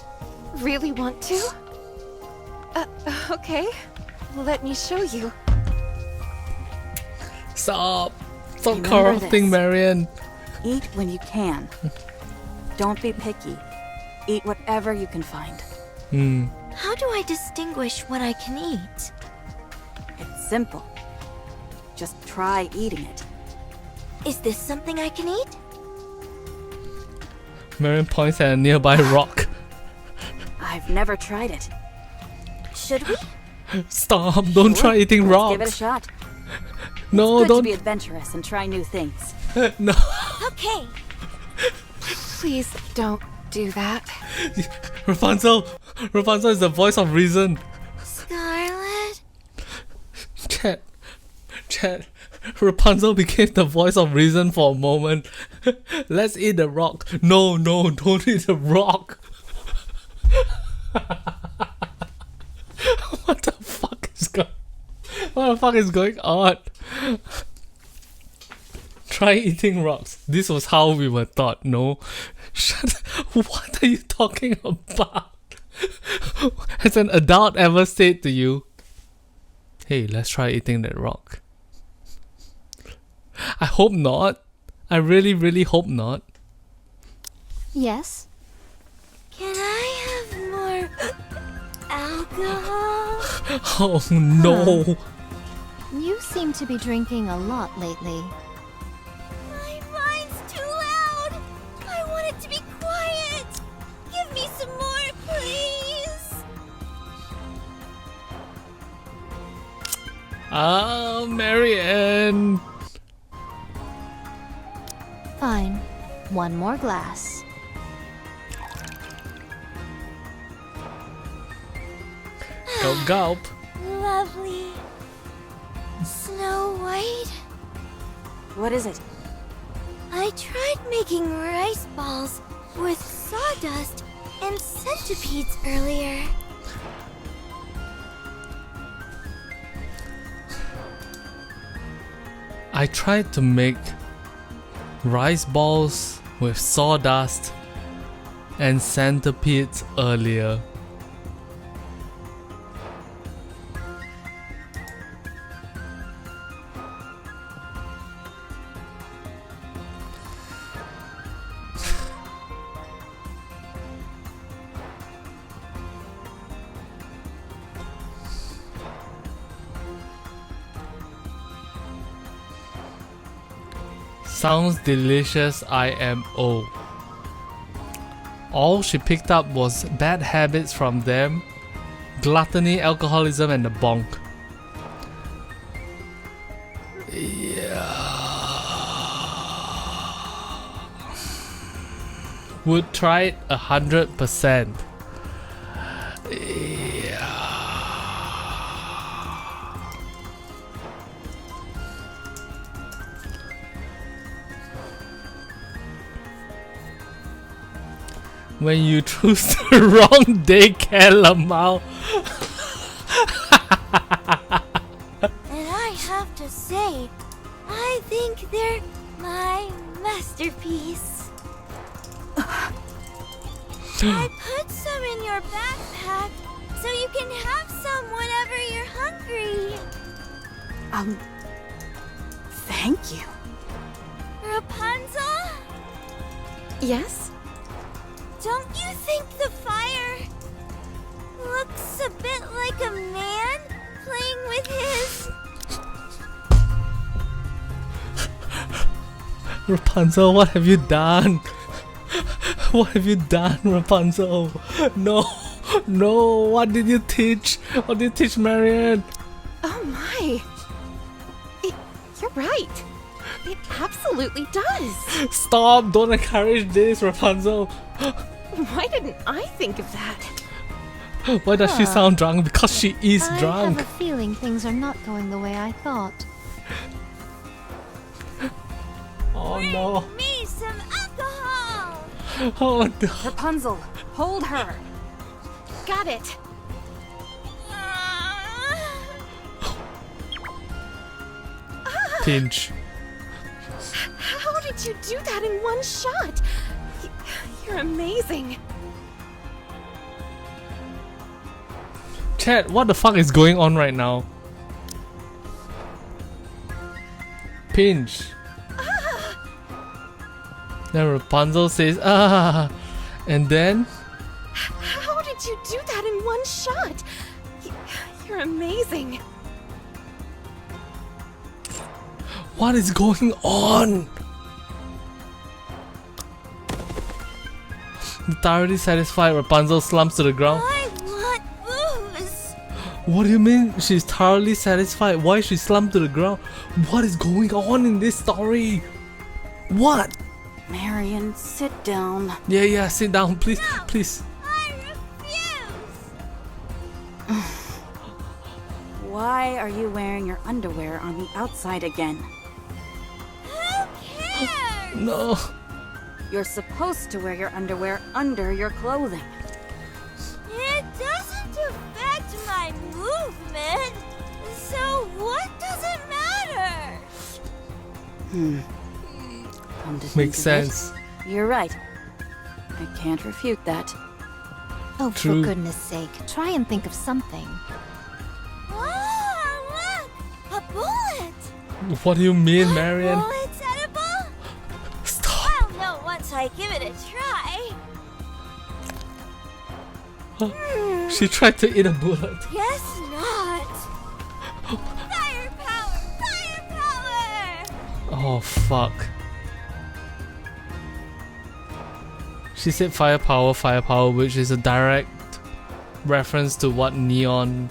really want to? Okay. Let me show you. Stop Remember corrupting this. Marian. Eat when you can. Don't be picky. Eat whatever you can find. How do I distinguish what I can eat? It's simple. Just try eating it. Is this something I can eat? Marian points at a nearby rock. I've never tried it. Should we? Stop, don't try eating Let's rocks. give it a shot. No, Good to don't. be adventurous and try new things. No. Okay. Please don't do that. Rapunzel is the voice of reason. Scarlet? Chat. Rapunzel became the voice of reason for a moment. Let's eat the rock. No, don't eat the rock. What the fuck is going on? Try eating rocks. This was how we were taught. No. What are you talking about? Has an adult ever said to you, hey, let's try eating that rock? I hope not. I really, really hope not. Yes? Can I have more alcohol? Oh no. You seem to be drinking a lot lately. My mind's too loud. I want it to be quiet. Give me some more, please. Ah, Marian. Fine. One more glass. Gulp gulp. Lovely. Snow White? What is it? I tried making rice balls with sawdust and centipedes earlier. I tried to make rice balls with sawdust and centipedes earlier. Sounds delicious, IMO. All she picked up was bad habits from them, gluttony, alcoholism, and the bonk. Yeah. Would try it 100%. Yeah. When you choose the wrong daycare, Lamau. And I have to say, I think they're my masterpiece. I put some in your backpack so you can have some whenever you're hungry. Thank you. Rapunzel? Yes? Don't you think the fire looks a bit like a man playing with his... Rapunzel, what have you done? What have you done, Rapunzel? No, no, what did you teach? What did you teach Marian? Oh my! You're right. It absolutely does. Stop, don't encourage this, Rapunzel. Why didn't I think of that? Why does she sound drunk? Because she is I drunk. have a feeling things are not going the way I thought. Oh no. Me some alcohol! Oh no. Rapunzel, hold her. Got it. Pinch. How did you do that in one shot? You're amazing. Chat, what the fuck is going on right now? Pinch. Then Rapunzel says, ah. And then, How did you do that in one shot? You're amazing. what is going on? Thoroughly satisfied, Rapunzel slumps to the ground. I want booze! What do you mean she's thoroughly satisfied? Why is she slumped to the ground? What is going on in this story? What? Marian, sit down. Yeah, sit down, please, please. I refuse! Why are you wearing your underwear on the outside again? Who cares? No. You're supposed to wear your underwear under your clothing. It doesn't affect my movement, so what does it matter? Come to think Makes of sense. it, you're right. I can't refute that. Oh, True. for goodness sake, try and think of something. Oh, look! A bullet! What do you mean, Marian? Bullets edible? Stop. I'll know once I give it a try. She tried to eat a bullet. Guess not. Firepower! Firepower! Oh, fuck. She said firepower, which is a direct reference to what Neon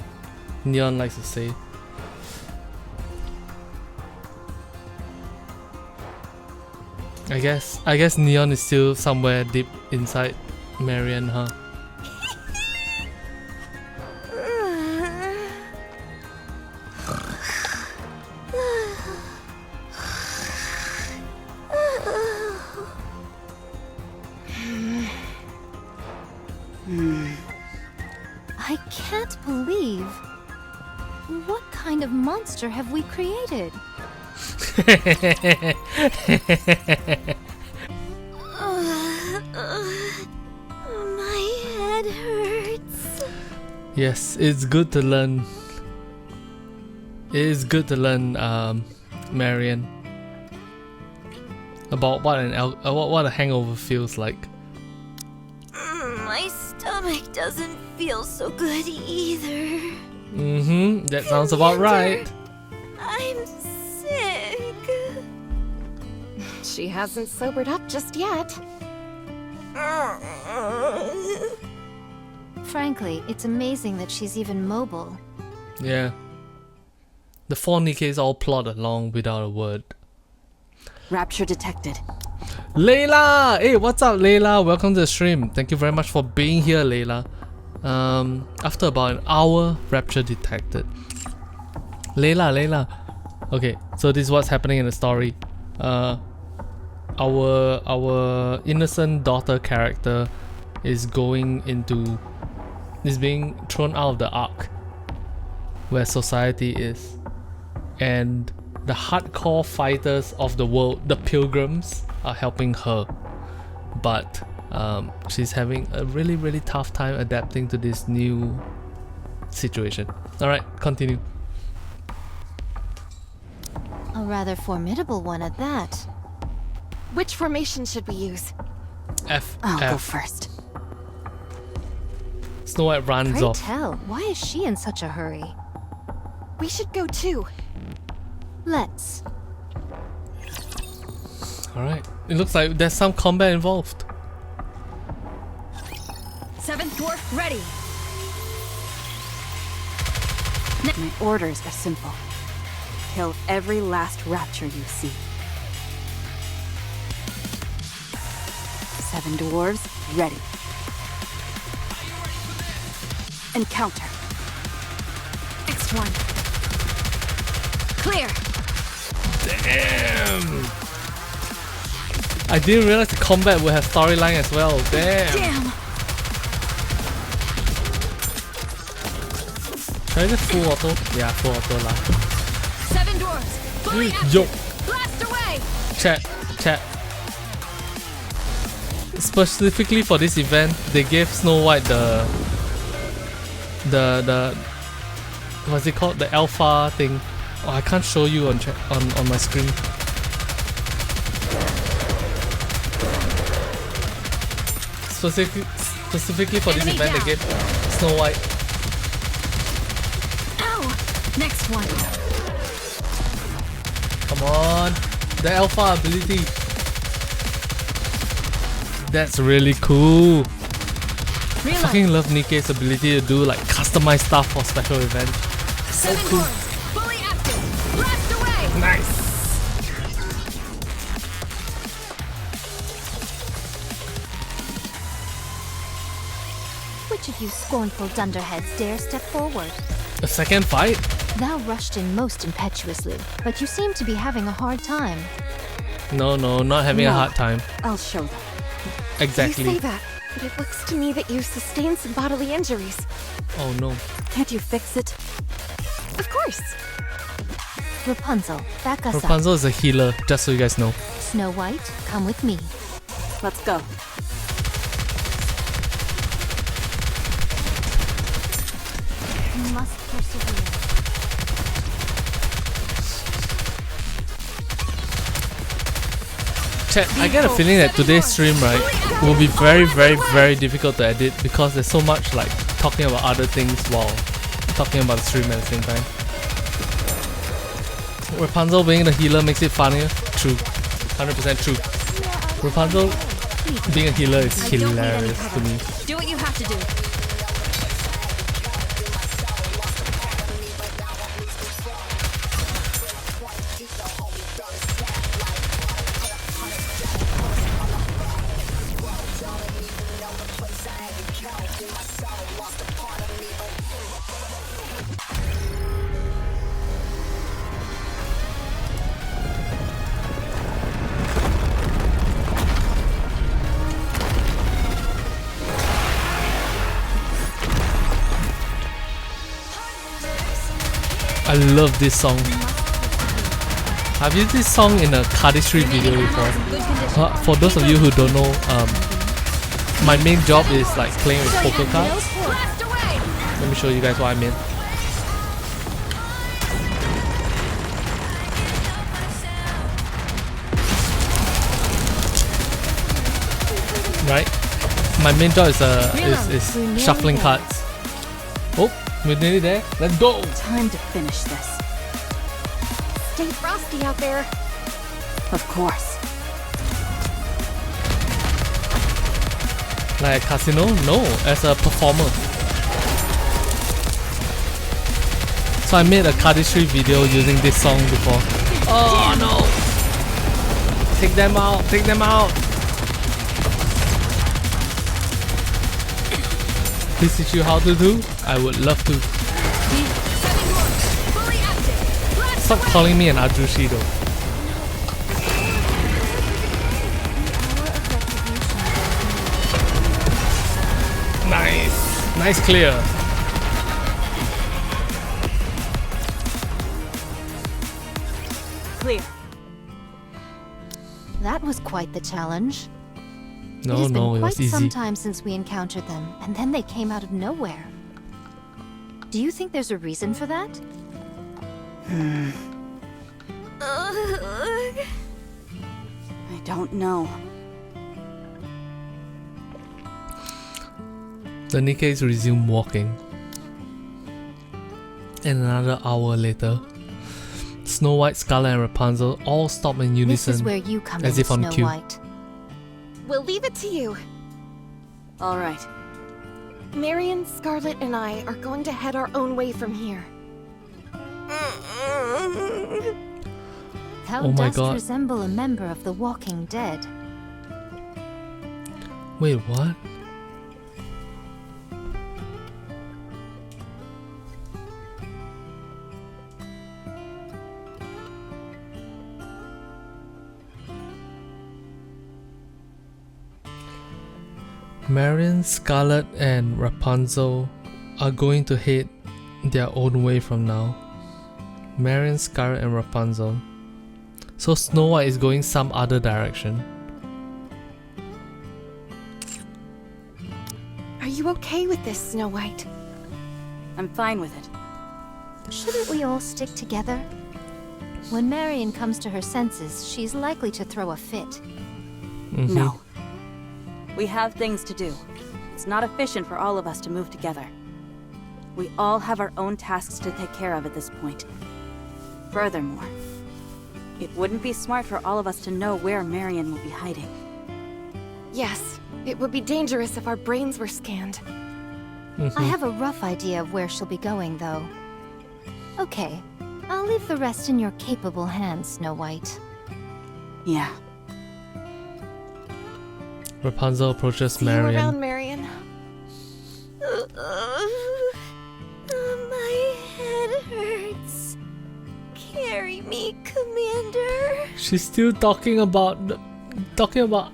likes to say. I guess Neon is still somewhere deep inside Marian, huh? I can't believe. What kind of monster have we created? My head hurts. Yes, it's good to learn. It is good to learn, Marian, about what a hangover feels like. My stomach doesn't feel so good either. That sounds about right. I'm sick. She hasn't sobered up just yet. Frankly, it's amazing that she's even mobile. Yeah. The 4 Nikkes all plod along without a word. Rapture detected. Layla! Hey, what's up, Layla? Welcome to the stream. Thank you very much for being here, Layla. After about an hour, Rapture detected. Layla. Okay, so this is what's happening in the story. Our innocent daughter character is being thrown out of the ark where society is, and the hardcore fighters of the world, the pilgrims, are helping her, but she's having a really tough time adapting to this new situation. Alright, continue. A rather formidable one at that. Which formation should we use? I'll go F. first. Snow White runs Pray off. tell, why is she in such a hurry? We should go too. Let's. Alright, it looks like there's some combat involved. 7th dwarf ready. My orders are simple. Kill every last Rapture you see. 7 dwarves ready. Encounter. Next one. Clear. Damn! I didn't realize the combat would have storyline as well. Damn! Should I just full auto? Yeah, full auto lah. 7 dwarves. Fully Yo! active. Blast away. Chat. Specifically for this event, they gave Snow White the what's it called? The alpha thing. Oh, I can't show you on my screen. Specifically for this Enemy event, down. they gave Snow White. Ow. Next one. Come on, the alpha ability. That's really cool. Reload. Fucking love Nikke's ability to do like customized stuff for special events. 7 cool. dwarves. Fully active. Blast away. Nice. Which of you scornful dunderheads dare step forward? A second fight? Thou rushed in most impetuously, but you seem to be having a hard time. No, not having a No. hard time. I'll show them. You Exactly. say that, but it looks to me that you sustained some bodily injuries. Oh no. Can't you fix it? Of course. Rapunzel, back us Rapunzel is a healer, just so you guys know. up. Snow White, come with me. Let's go. You must persevere. Chat, I get a feeling that today's stream, right, will be very difficult to edit because there's so much like talking about other things while talking about the stream at the same time. Rapunzel being the healer makes it funnier. True. 100% true. Rapunzel being a healer is I don't need any hilarious to cover. me. Do what you have to do. I love this song. I've used this song in a cardistry video before. For those of you who don't know, my main job is like playing with poker cards. Let me show you guys what I mean. Right? My main job is shuffling cards. Oh, we're nearly there. Let's go! Time to finish this. Stay frosty out there. Of course. Like a casino? No, as a performer. So I made a cardistry video using this song before. Oh no! Take them out! Take them out! Please teach you how to do? I would love to. Stop calling me an Ajushi though. Nice! Nice clear. Clear. That was quite the challenge. No, it has no, been it quite was easy. some time since we encountered them, and then they came out of nowhere. Do you think there's a reason for that? I don't know. The Nikkes resume walking. And another hour later, Snow White, Scarlet, and Rapunzel all stop in unison. This is where you come as in, if on Snow cue. White. We'll leave it to you. All right. Marian, Scarlet, and I are going to head our own way from here. Thou Oh my dost God. resemble a member of the Walking Dead. Wait, what? Marian, Scarlet, and Rapunzel are going to head their own way from now. Marian, Scarlet, and Rapunzel. So Snow White is going some other direction. Are you okay with this, Snow White? I'm fine with it. Shouldn't we all stick together? When Marian comes to her senses, she's likely to throw a fit. Mhm. No. We have things to do. It's not efficient for all of us to move together. We all have our own tasks to take care of at this point. Furthermore, it wouldn't be smart for all of us to know where Marian will be hiding. Yes, it would be dangerous if our brains were scanned. I have a rough idea of where she'll be going, though. Okay, I'll leave the rest in your capable hands, Snow White. Yeah. Rapunzel approaches See you Marian. around, Marian. My head hurts. Carry me, Commander. She's still talking about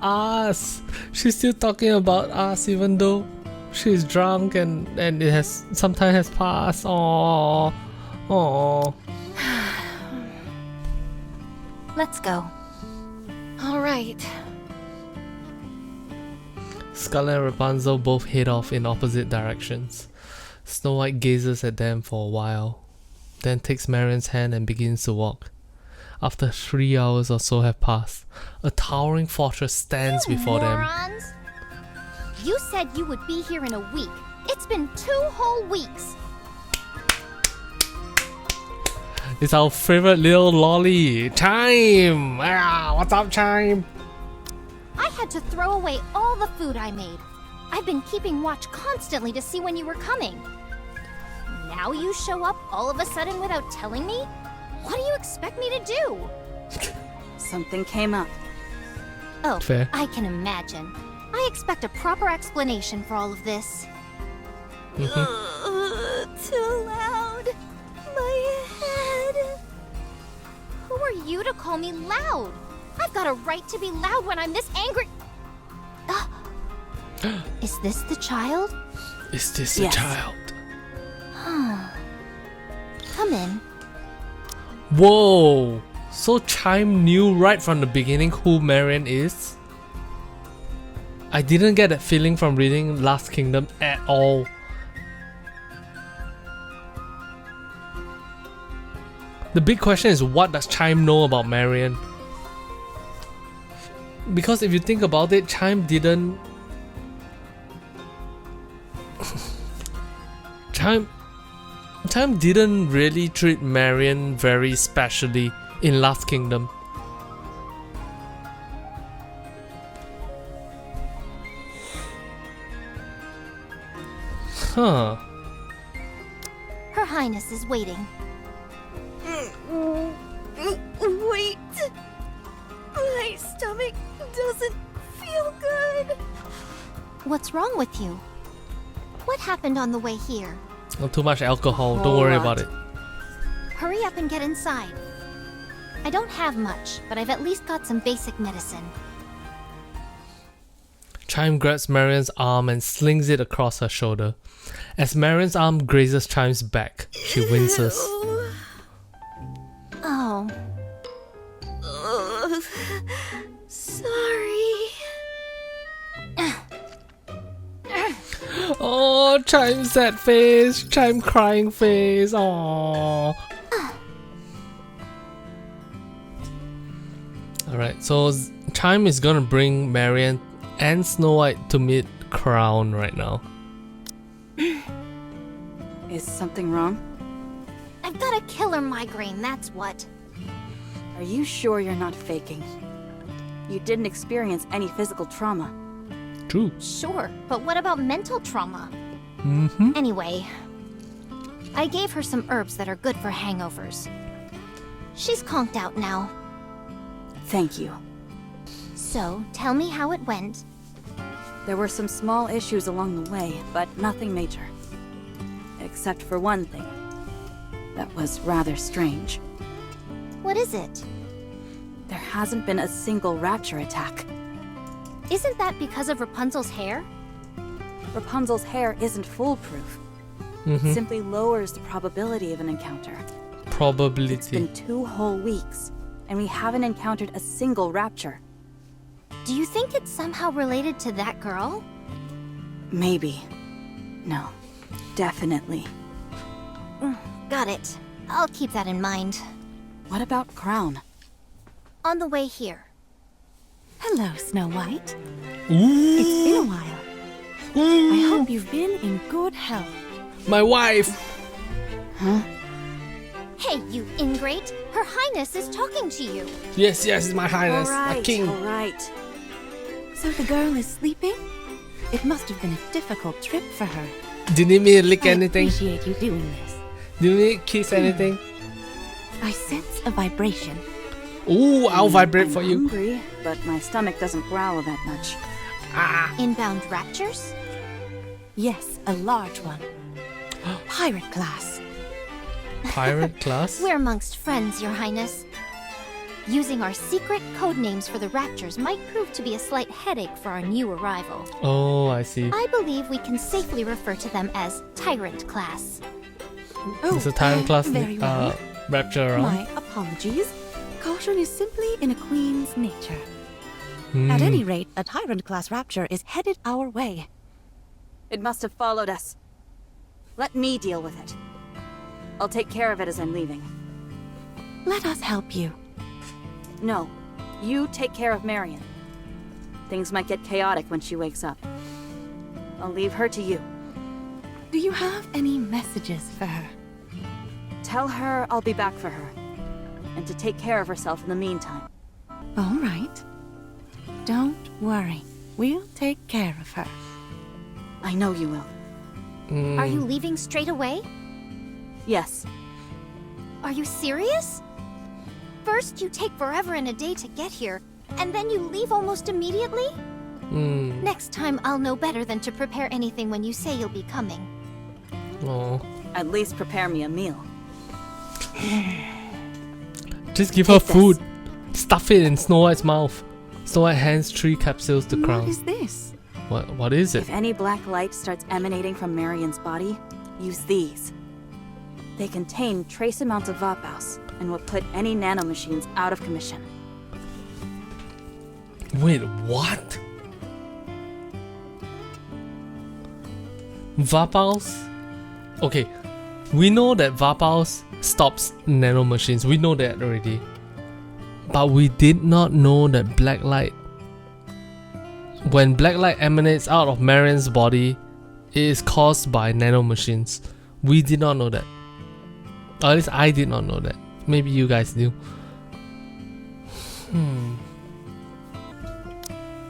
us. She's still talking about us, even though she's drunk and it has sometime has passed. Aww, aww. Let's go. All right. Scarlet and Rapunzel both head off in opposite directions. Snow White gazes at them for a while, then takes Marian's hand and begins to walk. After 3 hours or so have passed, a towering fortress stands before them. Morons! You said you would be here in a week. It's been 2 whole weeks. It's our favorite little lolly. Chime! Ah, what's up, Chime? I had to throw away all the food I made. I've been keeping watch constantly to see when you were coming. Now you show up all of a sudden without telling me? What do you expect me to do? Something came up. Oh, Fair. I can imagine. I expect a proper explanation for all of this. Too loud. My head. Who are you to call me loud? I've got a right to be loud when I'm this angry. Is this the child? Is this Yes. a child? Come in. Whoa! So Chime knew right from the beginning who Marian is? I didn't get that feeling from reading Last Kingdom at all. The big question is, what does Chime know about Marian? Because if you think about it, Chime didn't... Chime didn't really treat Marian very specially in Last Kingdom. Huh. Her Highness is waiting. Wait. My stomach doesn't feel good. What's wrong with you? What happened on the way here? Not too much alcohol, don't Whole worry lot. about it. Hurry up and get inside. I don't have much, but I've at least got some basic medicine. Chime grabs Marian's arm and slings it across her shoulder. As Marian's arm grazes Chime's back, she winces. Oh, Ugh. Sorry. Oh, Chime sad face, Chime crying face, aww. Alright, so Chime is gonna bring Marian and Snow White to meet Crown right now. Is something wrong? I've got a killer migraine, that's what. Are you sure you're not faking? You didn't experience any physical trauma. True. Sure, but what about mental trauma? Mm-hmm. Anyway, I gave her some herbs that are good for hangovers. She's conked out now. Thank you. So, tell me how it went. There were some small issues along the way, but nothing major. Except for one thing. That was rather strange. What is it? There hasn't been a single Rapture attack. Isn't that because of Rapunzel's hair? Rapunzel's hair isn't foolproof. Mm-hmm. It simply lowers the probability of an encounter. It's Probability. been 2 whole weeks, and we haven't encountered a single Rapture. Do you think it's somehow related to that girl? Maybe. No. Definitely. Got it. I'll keep that in mind. What about Crown? On the way here. Hello, Snow White. Ooh, It's been a while. I hope you've been in good health. my wife! Huh? Hey, you ingrate! Her Highness is talking to you. Yes, yes, my highness, my king. Alright. So the girl is sleeping? It must have been a difficult trip for her. Do you need me to lick I anything? appreciate you doing this. Do you need to kiss anything? I sense a vibration. Ooh, I'll vibrate I'm for you. hungry, but my stomach doesn't growl that much. Inbound Raptures? Yes, a large one. Pirate class. Pirate class? We're amongst friends, Your Highness. Using our secret code names for the Raptures might prove to be a slight headache for our new arrival. Oh, I see. I believe we can safely refer to them as Tyrant Class. There's a Tyrant class very well. Rapture around. My apologies. Caution is simply in a queen's nature. Hmm. At any rate, a tyrant class rapture is headed our way. It must have followed us. Let me deal with it. I'll take care of it as I'm leaving. Let us help you. No, you take care of Marian. Things might get chaotic when she wakes up. I'll leave her to you. Do you have any messages for her? Tell her I'll be back for her. And to take care of herself in the meantime. All right. Don't worry. We'll take care of her. I know you will. Hmm. Are you leaving straight away? Yes. Are you serious? First, you take forever and a day to get here, and then you leave almost immediately? Hmm. Next time, I'll know better than to prepare anything when you say you'll be coming. Oh. At least prepare me a meal. Just give her Take this. food. Stuff it in Snow White's mouth. Snow White hands 3 capsules to What Crown. is this? What is it? If any black light starts emanating from Marian's body, use these. They contain trace amounts of Vapors. and would put any nanomachines out of commission. Wait, what? Revolves? Okay, we know that revolves stops nanomachines. We know that already. But we did not know that black light, when black light emanates out of Marian's body, it is caused by nanomachines. We did not know that. Or at least I did not know that. Maybe you guys knew.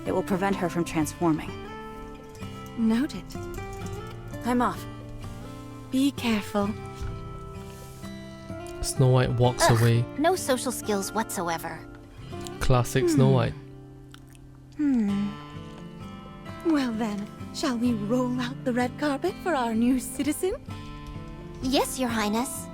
It will prevent her from transforming. Noted. I'm off. Be careful. Snow White walks away. No social skills whatsoever. Classic Snow White. Well then, shall we roll out the red carpet for our new citizen? Yes, Your Highness.